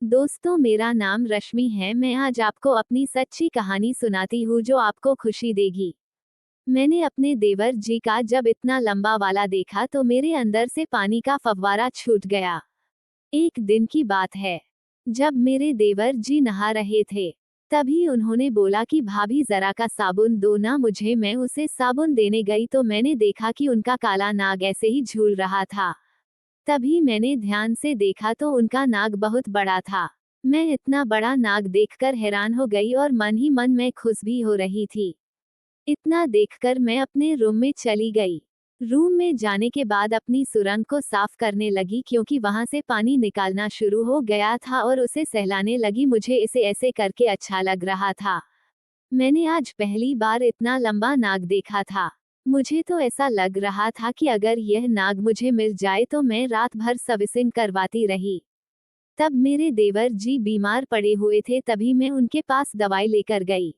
दोस्तों, मेरा नाम रश्मि है। मैं आज आपको अपनी सच्ची कहानी सुनाती हूँ जो आपको खुशी देगी। मैंने अपने देवर जी का जब इतना लंबा वाला देखा तो मेरे अंदर से पानी का फव्वारा छूट गया। एक दिन की बात है, जब मेरे देवर जी नहा रहे थे, तभी उन्होंने बोला कि भाभी जरा का साबुन दो ना मुझे। मैं उसे साबुन देने गई तो मैंने देखा कि उनका काला नाग ऐसे ही झूल रहा था। तभी मैंने ध्यान से देखा तो उनका नाग बहुत बड़ा था। मैं इतना बड़ा नाग देखकर हैरान हो गई और मन ही मन में खुश भी हो रही थी। इतना देखकर मैं अपने रूम में चली गई। रूम में जाने के बाद अपनी सुरंग को साफ करने लगी क्योंकि वहां से पानी निकालना शुरू हो गया था और उसे सहलाने लगी। मुझे इसे ऐसे करके अच्छा लग रहा था। मैंने आज पहली बार इतना लंबा नाग देखा था। मुझे तो ऐसा लग रहा था कि अगर यह नाग मुझे मिल जाए तो मैं रात भर सर्विसिंग करवाती रही। तब मेरे देवर जी बीमार पड़े हुए थे, तभी मैं उनके पास दवाई लेकर गई।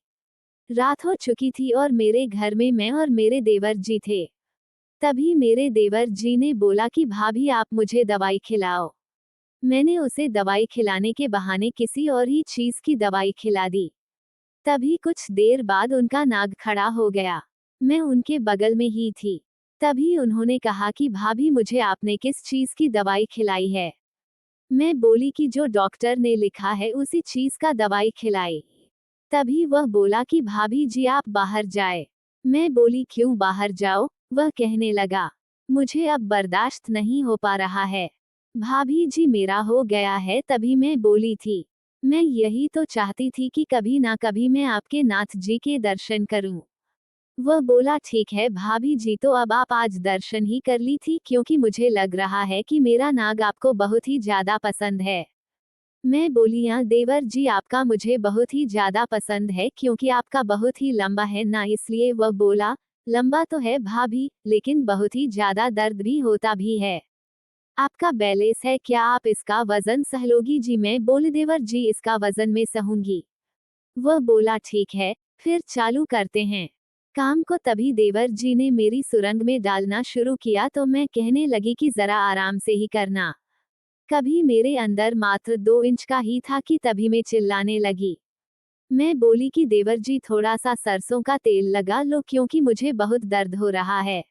रात हो चुकी थी और मेरे घर में मैं और मेरे देवर जी थे। तभी मेरे देवर जी ने बोला कि भाभी आप मुझे दवाई खिलाओ। मैंने उसे दवाई खिलाने के बहाने किसी और ही चीज की दवाई खिला दी। तभी कुछ देर बाद उनका नाग खड़ा हो गया। मैं उनके बगल में ही थी। तभी उन्होंने कहा कि भाभी मुझे आपने किस चीज की दवाई खिलाई है। मैं बोली कि जो डॉक्टर ने लिखा है उसी चीज का दवाई खिलाई। तभी वह बोला कि भाभी जी आप बाहर जाए। मैं बोली क्यों बाहर जाओ। वह कहने लगा मुझे अब बर्दाश्त नहीं हो पा रहा है। भाभी जी मेरा हो गया है। तभी मैं बोली थी मैं यही तो चाहती थी कि कभी ना कभी मैं आपके नाथ जी के दर्शन करूं। वह बोला ठीक है भाभी जी, तो अब आप आज दर्शन ही कर ली थी क्योंकि मुझे लग रहा है कि मेरा नाग आपको बहुत ही ज्यादा पसंद है। मैं बोली हाँ देवर जी, आपका मुझे बहुत ही ज्यादा पसंद है क्योंकि आपका बहुत ही लंबा है ना, इसलिए। वह बोला लंबा तो है भाभी, लेकिन बहुत ही ज्यादा दर्द भी होता भी है। आपका बैलेंस है, क्या आप इसका वजन सह लोगी जी। मैं बोली देवर जी इसका वजन में सहूंगी। वह बोला ठीक है, फिर चालू करते हैं काम को। तभी देवर जी ने मेरी सुरंग में डालना शुरू किया तो मैं कहने लगी कि जरा आराम से ही करना। कभी मेरे अंदर मात्र 2 इंच का ही था कि तभी मैं चिल्लाने लगी। मैं बोली कि देवर जी थोड़ा सा सरसों का तेल लगा लो क्योंकि मुझे बहुत दर्द हो रहा है।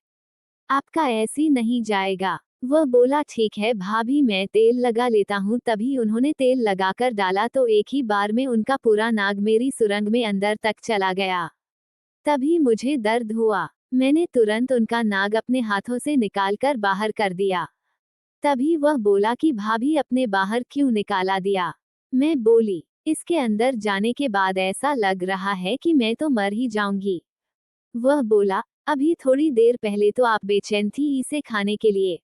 आपका ऐसी नहीं जाएगा। वह बोला ठीक है भाभी मैं तेल लगा लेता हूँ। तभी उन्होंने तेल लगाकर डाला तो एक ही बार में उनका पूरा नाग मेरी सुरंग में अंदर तक चला गया। तभी मुझे दर्द हुआ। मैंने तुरंत उनका नाग अपने हाथों से निकालकर बाहर कर दिया। तभी वह बोला कि भाभी अपने बाहर क्यों निकाला दिया। मैं बोली इसके अंदर जाने के बाद ऐसा लग रहा है कि मैं तो मर ही जाऊंगी। वह बोला अभी थोड़ी देर पहले तो आप बेचैन थी इसे खाने के लिए,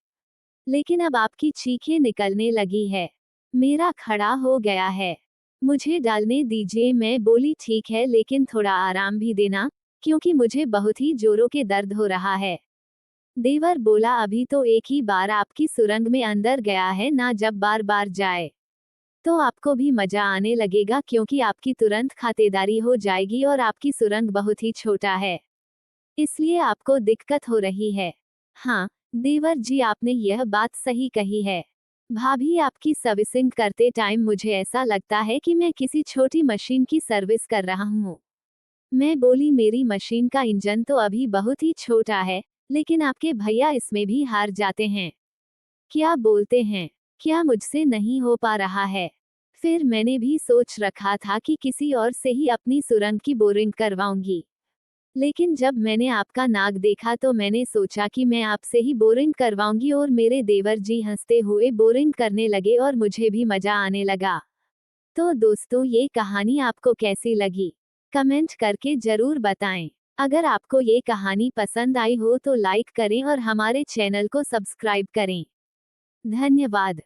लेकिन अब आपकी चीखें निकलने लगी है। मेरा खड़ा हो गया है, मुझे डालने दीजिए। मैं बोली ठीक है, लेकिन थोड़ा आराम भी देना क्योंकि मुझे बहुत ही जोरों के दर्द हो रहा है। देवर बोला अभी तो एक ही बार आपकी सुरंग में अंदर गया है ना, जब बार बार जाए तो आपको भी मजा आने लगेगा क्योंकि आपकी तुरंत खातेदारी हो जाएगी और आपकी सुरंग बहुत ही छोटा है, इसलिए आपको दिक्कत हो रही है। हाँ देवर जी, आपने यह बात सही कही है। भाभी आपकी सर्विसिंग करते टाइम मुझे ऐसा लगता है कि मैं किसी छोटी मशीन की सर्विस कर रहा हूँ। मैं बोली मेरी मशीन का इंजन तो अभी बहुत ही छोटा है, लेकिन आपके भैया इसमें भी हार जाते हैं। क्या बोलते हैं, क्या मुझसे नहीं हो पा रहा है। फिर मैंने भी सोच रखा था कि किसी और से ही अपनी सुरंग की बोरिंग करवाऊंगी, लेकिन जब मैंने आपका नाग देखा तो मैंने सोचा कि मैं आपसे ही बोरिंग करवाऊंगी और मेरे देवर जी हंसते हुए बोरिंग करने लगे और मुझे भी मजा आने लगा। तो दोस्तों, ये कहानी आपको कैसी लगी कमेंट करके जरूर बताएं। अगर आपको ये कहानी पसंद आई हो तो लाइक करें और हमारे चैनल को सब्सक्राइब करें। धन्यवाद।